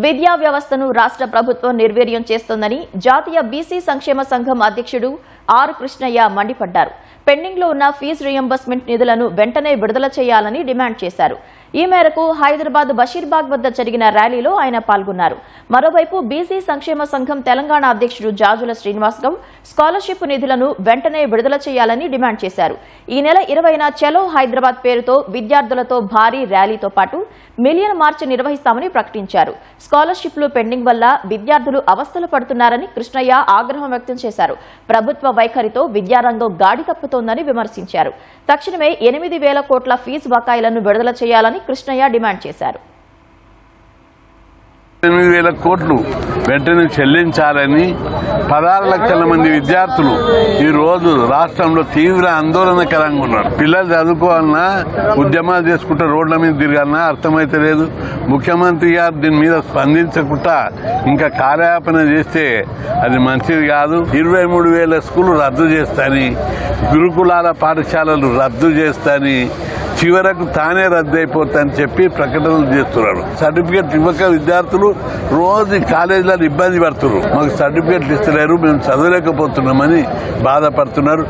విద్యా వ్యవస్థను రాష్ట్ర ప్రభుత్వం నిర్వీర్యం చేస్తోందని జాతీయ బీసీ సంక్షేమ సంఘం అధ్యక్షుడు ఆర్ కృష్ణయ్య మండిపడ్డారు. పెండింగ్ లో ఉన్న ఫీజు రియంబర్స్మెంట్ నిధులను వెంటనే విడుదల చేయాలని డిమాండ్ చేశారు. ఈ మేరకు హైదరాబాద్ బషీర్బాగ్ వద్ద జరిగిన ర్యాలీలో ఆయన పాల్గొన్నారు. మరోవైపు బీసీ సంక్షేమ సంఘం తెలంగాణ అధ్యక్షుడు జాజుల శ్రీనివాస్ గౌడ్ స్కాలర్షిప్ నిధులను వెంటనే విడుదల చేయాలని డిమాండ్ చేశారు. ఈ నెల 20న చలో హైదరాబాద్ పేరుతో విద్యార్థులతో భారీ ర్యాలీతో పాటు మిలియన్ మార్చ్ నిర్వహిస్తామని ప్రకటించారు. స్కాలర్షిప్లు పెండింగ్ వల్ల విద్యార్థులు అవస్థలు పడుతున్నారని కృష్ణయ్య ఆగ్రహం వ్యక్తం చేశారు. ప్రభుత్వ వైఖరితో విద్యారంగం గాడి తప్పుతోందని విమర్శించారు. తక్షణమే 8,000 కోట్ల ఫీజు బకాయిలను విడుదల చేయాలని కృష్ణయ్య డిమాండ్ చేశారు. 8,000 కోట్లు వెంటనే చెల్లించాలని 16 లక్షల మంది విద్యార్థులు ఈ రోజు రాష్ట్రంలో తీవ్ర ఆందోళనకరంగా ఉన్నారు. పిల్లలు చదువుకోవాలన్నా ఉద్యమాలు చేసుకుంటే రోడ్ల మీద తిరగాలన్నా అర్థమైతే లేదు. ముఖ్యమంత్రి గారు దీని మీద స్పందించకుండా ఇంకా కార్యాపన చేస్తే అది మంచిది కాదు. 23,000 స్కూళ్లు రద్దు చేస్తాని, గురుకులాల పాఠశాలలు రద్దు చేస్తాని, చివరకు తానే రద్దయిపోతాయని చెప్పి ప్రకటనలు చేస్తున్నారు. సర్టిఫికెట్ ఇవ్వక విద్యార్థులు రోజు కాలేజీలలో ఇబ్బంది పడుతున్నారు. మాకు సర్టిఫికెట్లు ఇస్తలేరు, మేము చదవలేకపోతున్నామని బాధపడుతున్నారు.